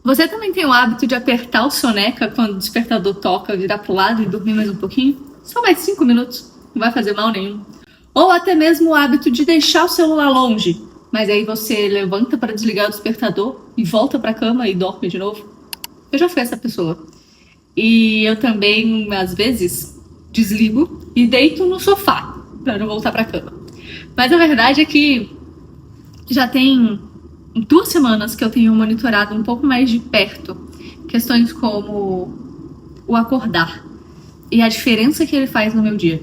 Você também tem o hábito de apertar o soneca quando o despertador toca, virar pro lado e dormir mais um pouquinho? Só mais 5 minutos, não vai fazer mal nenhum. Ou até mesmo o hábito de deixar o celular longe, mas aí você levanta para desligar o despertador e volta para a cama e dorme de novo. Eu já fui essa pessoa. E eu também, às vezes, desligo e deito no sofá para não voltar para a cama. Mas a verdade é que já tem 2 semanas que eu tenho monitorado um pouco mais de perto questões como o acordar e a diferença que ele faz no meu dia.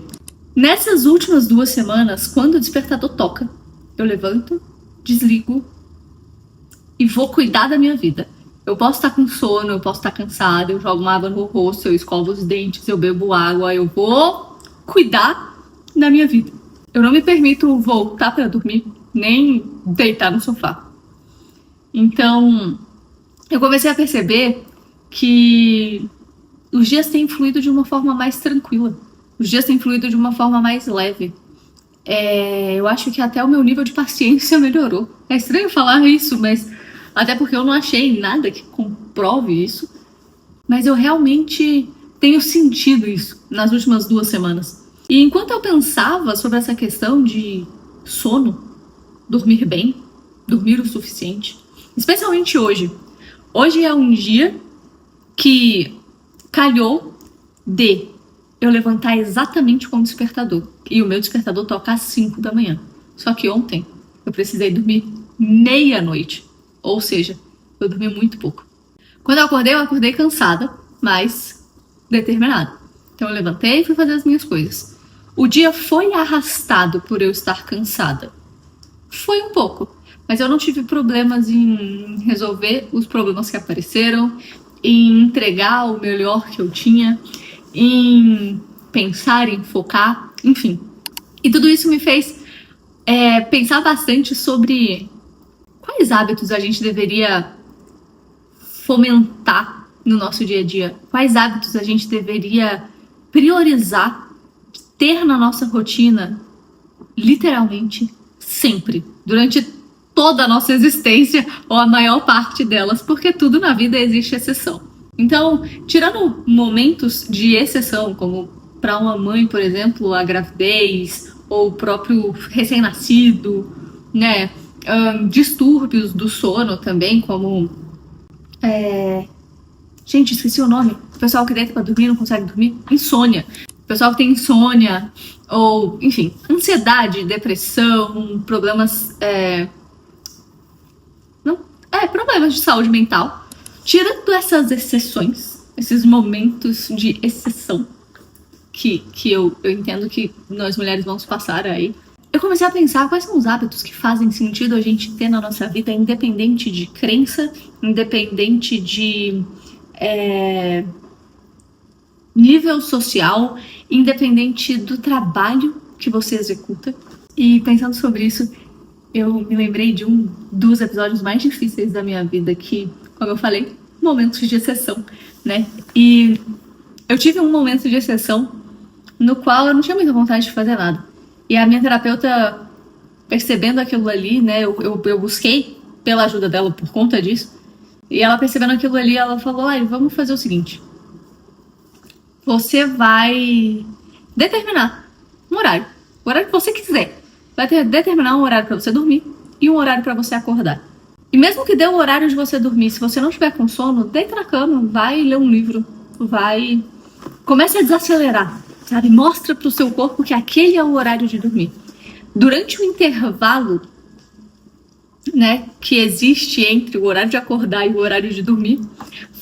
Nessas últimas 2 semanas, quando o despertador toca, eu levanto, desligo e vou cuidar da minha vida. Eu posso estar com sono, eu posso estar cansada, eu jogo uma água no rosto, eu escovo os dentes, eu bebo água, eu vou cuidar da minha vida. Eu não me permito voltar para dormir, nem deitar no sofá. Então, eu comecei a perceber que os dias têm fluído de uma forma mais tranquila. Os dias têm fluído de uma forma mais leve. Eu acho que até o meu nível de paciência melhorou. É estranho falar isso, mas até porque eu não achei nada que comprove isso. Mas eu realmente tenho sentido isso nas últimas 2 semanas. E enquanto eu pensava sobre essa questão de sono, dormir bem, dormir o suficiente, especialmente hoje. Hoje é um dia que calhou de eu levantar exatamente com o despertador. E o meu despertador toca às 5 da manhã. Só que ontem eu precisei dormir meia-noite. Ou seja, eu dormi muito pouco. Quando eu acordei cansada, mas determinada. Então eu levantei e fui fazer as minhas coisas. O dia foi arrastado por eu estar cansada. Foi um pouco. Mas eu não tive problemas em resolver os problemas que apareceram, em entregar o melhor que eu tinha, em pensar, em focar, enfim. E tudo isso me fez pensar bastante sobre quais hábitos a gente deveria fomentar no nosso dia a dia, quais hábitos a gente deveria priorizar, ter na nossa rotina, literalmente, sempre, durante toda a nossa existência, ou a maior parte delas, porque tudo na vida existe exceção. Então, tirando momentos de exceção, como para uma mãe, por exemplo, a gravidez, ou o próprio recém-nascido, né? Distúrbios do sono também, como... Gente, esqueci o nome. O pessoal que deita pra dormir não consegue dormir. Insônia. O pessoal que tem insônia, ou, enfim, ansiedade, depressão, problemas... problemas de saúde mental. Tirando essas exceções, esses momentos de exceção que eu entendo que nós mulheres vamos passar aí, eu comecei a pensar quais são os hábitos que fazem sentido a gente ter na nossa vida, independente de crença, independente de nível social, independente do trabalho que você executa. E pensando sobre isso, eu me lembrei de um dos episódios mais difíceis da minha vida, que, como eu falei, momentos de exceção, né? E eu tive um momento de exceção no qual eu não tinha muita vontade de fazer nada. E a minha terapeuta, percebendo aquilo ali, né? Eu busquei pela ajuda dela por conta disso. E ela percebendo aquilo ali, ela falou, vamos fazer o seguinte. Você vai determinar um horário. O horário que você quiser. Vai determinar um horário para você dormir e um horário para você acordar. E mesmo que dê o horário de você dormir, se você não estiver com sono, deita na cama, vai ler um livro, comece a desacelerar, sabe? Mostra pro seu corpo que aquele é o horário de dormir. Durante o intervalo, né, que existe entre o horário de acordar e o horário de dormir,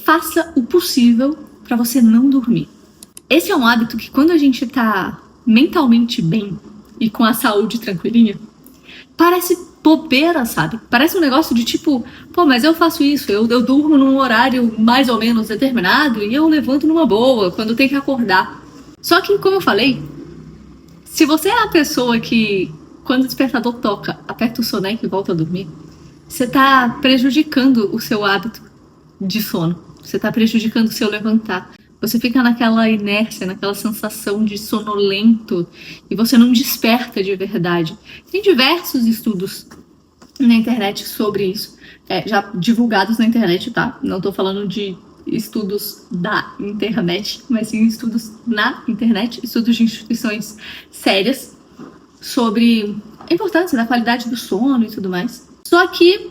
faça o possível para você não dormir. Esse é um hábito que quando a gente tá mentalmente bem e com a saúde tranquilinha, parece bobeira, sabe? Parece um negócio de tipo, mas eu faço isso, eu durmo num horário mais ou menos determinado e eu levanto numa boa, quando tem que acordar. Só que, como eu falei, se você é a pessoa que, quando o despertador toca, aperta o soneca e volta a dormir, você tá prejudicando o seu hábito de sono. Você tá prejudicando o seu levantar. Você fica naquela inércia, naquela sensação de sonolento e você não desperta de verdade. Tem diversos estudos na internet sobre isso. já divulgados na internet, tá? Não tô falando de estudos da internet, mas sim estudos na internet, estudos de instituições sérias sobre a importância da qualidade do sono e tudo mais. Só que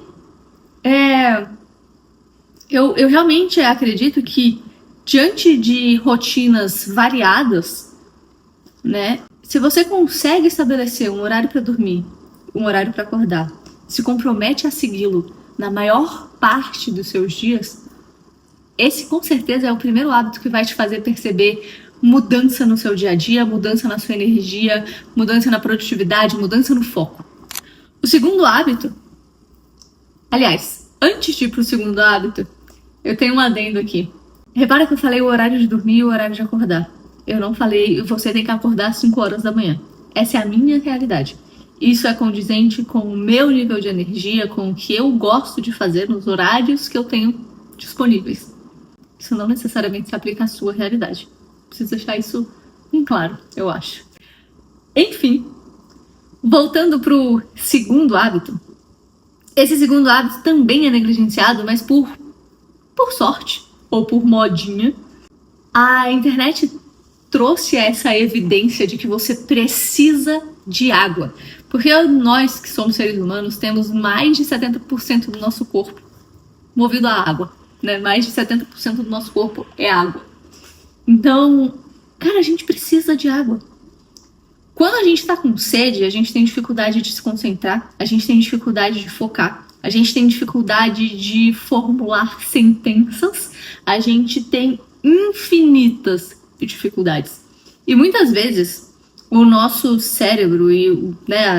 eu realmente acredito que diante de rotinas variadas, né, se você consegue estabelecer um horário para dormir, um horário para acordar, se compromete a segui-lo na maior parte dos seus dias, esse com certeza é o primeiro hábito que vai te fazer perceber mudança no seu dia a dia, mudança na sua energia, mudança na produtividade, mudança no foco. O segundo hábito, aliás, antes de ir pro segundo hábito, eu tenho um adendo aqui. Repara que eu falei o horário de dormir e o horário de acordar. Eu não falei, você tem que acordar às 5 horas da manhã. Essa é a minha realidade. Isso é condizente com o meu nível de energia, com o que eu gosto de fazer nos horários que eu tenho disponíveis. Isso não necessariamente se aplica à sua realidade. Preciso deixar isso bem claro, eu acho. Enfim, voltando pro segundo hábito. Esse segundo hábito também é negligenciado, mas por sorte, ou por modinha, a internet trouxe essa evidência de que você precisa de água. Porque nós, que somos seres humanos, temos mais de 70% do nosso corpo movido à água, né? Mais de 70% do nosso corpo é água. Então, cara, a gente precisa de água. Quando a gente tá com sede, a gente tem dificuldade de se concentrar, a gente tem dificuldade de focar, a gente tem dificuldade de formular sentenças, a gente tem infinitas dificuldades. E muitas vezes o nosso cérebro e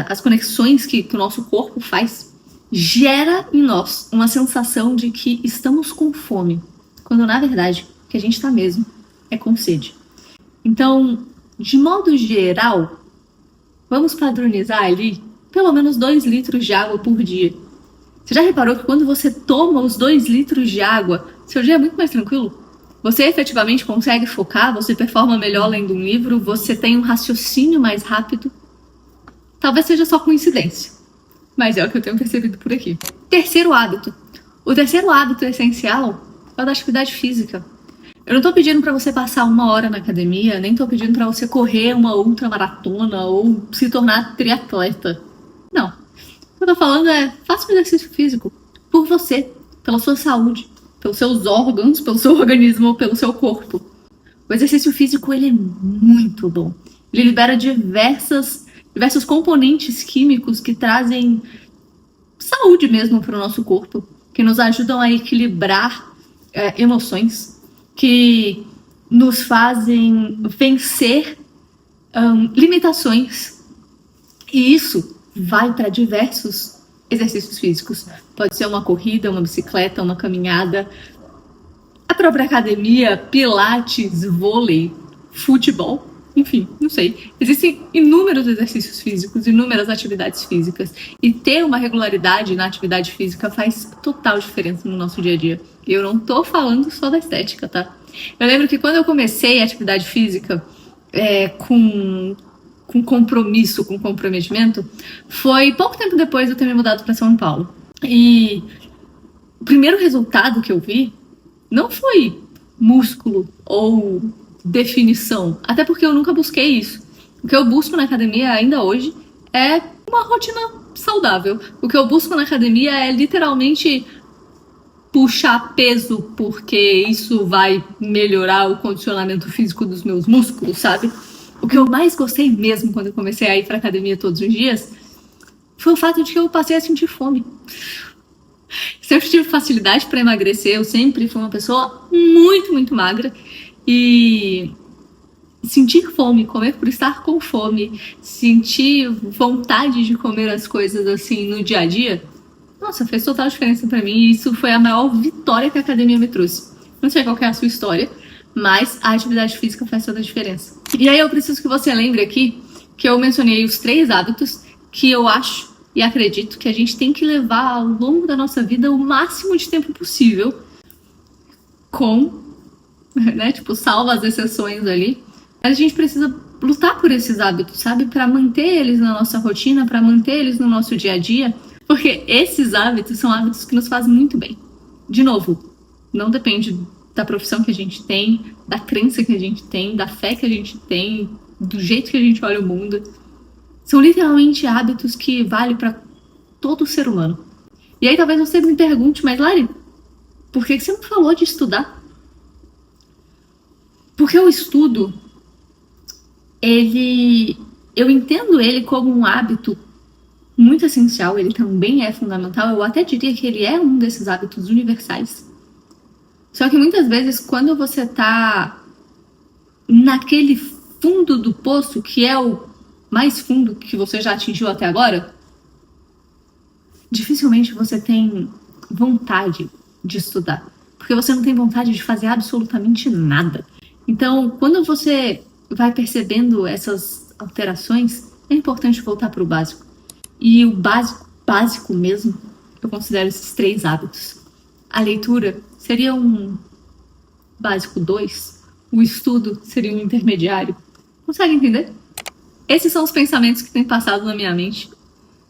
as conexões que o nosso corpo faz gera em nós uma sensação de que estamos com fome, quando na verdade o que a gente está mesmo é com sede. Então, de modo geral, vamos padronizar ali pelo menos 2 litros de água por dia. Você já reparou que quando você toma os 2 litros de água, seu dia é muito mais tranquilo? Você efetivamente consegue focar, você performa melhor lendo um livro, você tem um raciocínio mais rápido. Talvez seja só coincidência, mas é o que eu tenho percebido por aqui. Terceiro hábito. O terceiro hábito essencial é o da atividade física. Eu não tô pedindo pra você passar 1 hora na academia, nem tô pedindo pra você correr uma ultramaratona ou se tornar triatleta. Não. O que eu tô falando é, faça um exercício físico por você, pela sua saúde, pelos seus órgãos, pelo seu organismo, pelo seu corpo. O exercício físico, ele é muito bom. Ele libera diversos componentes químicos que trazem saúde mesmo para o nosso corpo, que nos ajudam a equilibrar emoções, que nos fazem vencer limitações. E isso vai para diversos exercícios físicos. Pode ser uma corrida, uma bicicleta, uma caminhada, a própria academia, pilates, vôlei, futebol, enfim, não sei. Existem inúmeros exercícios físicos, inúmeras atividades físicas. E ter uma regularidade na atividade física faz total diferença no nosso dia a dia. E eu não tô falando só da estética, tá? Eu lembro que quando eu comecei a atividade física com compromisso, com comprometimento, foi pouco tempo depois de eu ter me mudado para São Paulo. E o primeiro resultado que eu vi não foi músculo ou definição, até porque eu nunca busquei isso. O que eu busco na academia ainda hoje é uma rotina saudável. O que eu busco na academia é literalmente puxar peso, porque isso vai melhorar o condicionamento físico dos meus músculos, sabe? O que eu mais gostei mesmo quando eu comecei a ir pra academia todos os dias foi o fato de que eu passei a sentir fome. Sempre tive facilidade para emagrecer, eu sempre fui uma pessoa muito, muito magra. E sentir fome, comer por estar com fome, sentir vontade de comer as coisas assim no dia a dia, nossa, fez total diferença pra mim. E isso foi a maior vitória que a academia me trouxe. Não sei qual que é a sua história, mas a atividade física faz toda a diferença. E aí eu preciso que você lembre aqui que eu mencionei os 3 hábitos que eu acho e acredito que a gente tem que levar ao longo da nossa vida o máximo de tempo possível, com, né, tipo, salva as exceções ali. Mas a gente precisa lutar por esses hábitos, sabe? Para manter eles na nossa rotina, para manter eles no nosso dia a dia, Porque esses hábitos são hábitos que nos fazem muito bem. De novo, não depende da profissão que a gente tem, da crença que a gente tem, da fé que a gente tem, do jeito que a gente olha o mundo. São literalmente hábitos que valem para todo ser humano. E aí talvez você me pergunte, mas Lari, por que você não falou de estudar? Porque o estudo, eu entendo ele como um hábito muito essencial, ele também é fundamental, eu até diria que ele é um desses hábitos universais. Só que muitas vezes, quando você tá naquele fundo do poço, que é o mais fundo que você já atingiu até agora, dificilmente você tem vontade de estudar, porque você não tem vontade de fazer absolutamente nada. Então, quando você vai percebendo essas alterações, é importante voltar para o básico. E o básico mesmo, eu considero esses 3 hábitos. A leitura seria um básico 2, o estudo seria um intermediário. Consegue entender? Esses são os pensamentos que têm passado na minha mente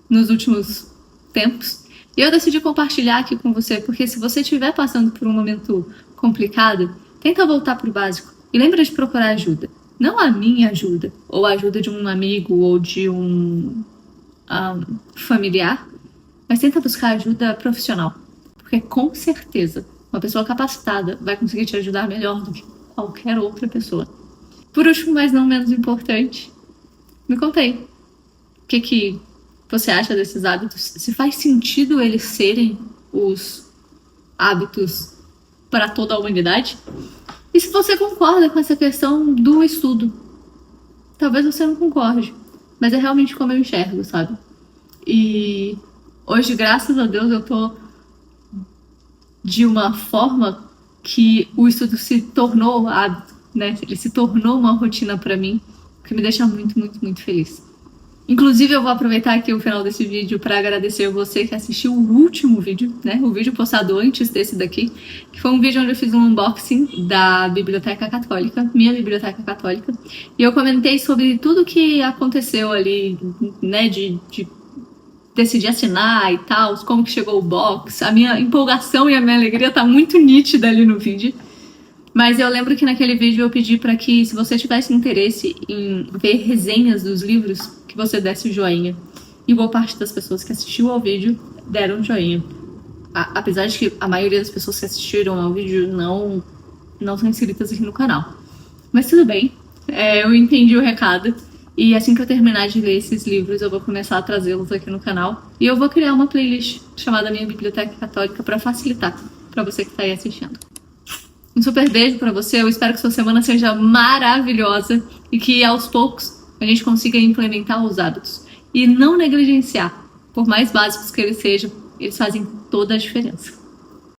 nos últimos tempos. E eu decidi compartilhar aqui com você, porque se você estiver passando por um momento complicado, tenta voltar para o básico e lembra de procurar ajuda. Não a minha ajuda, ou a ajuda de um amigo, ou de um familiar, mas tenta buscar ajuda profissional. Porque com certeza, uma pessoa capacitada vai conseguir te ajudar melhor do que qualquer outra pessoa. Por último, mas não menos importante, me conta aí. O que você acha desses hábitos? Se faz sentido eles serem os hábitos para toda a humanidade? E se você concorda com essa questão do estudo? Talvez você não concorde, mas é realmente como eu enxergo, sabe? E hoje, graças a Deus, eu tô de uma forma que o estudo se tornou hábito, né? Ele se tornou uma rotina pra mim, que me deixa muito, muito, muito feliz. Inclusive, eu vou aproveitar aqui o final desse vídeo para agradecer você que assistiu o último vídeo, né? O vídeo postado antes desse daqui, que foi um vídeo onde eu fiz um unboxing da Biblioteca Católica, minha Biblioteca Católica, e eu comentei sobre tudo que aconteceu ali, né? De decidir assinar e tal, como que chegou o box. A minha empolgação e a minha alegria tá muito nítida ali no vídeo. Mas eu lembro que naquele vídeo eu pedi para que, se você tivesse interesse em ver resenhas dos livros, que você desse o joinha. E boa parte das pessoas que assistiu ao vídeo deram joinha. Apesar de que a maioria das pessoas que assistiram ao vídeo não são inscritas aqui no canal. Mas tudo bem, eu entendi o recado. E assim que eu terminar de ler esses livros, eu vou começar a trazê-los aqui no canal. E eu vou criar uma playlist chamada Minha Biblioteca Católica para facilitar para você que está aí assistindo. Um super beijo pra você, eu espero que sua semana seja maravilhosa e que aos poucos a gente consiga implementar os hábitos e não negligenciar, por mais básicos que eles sejam, eles fazem toda a diferença.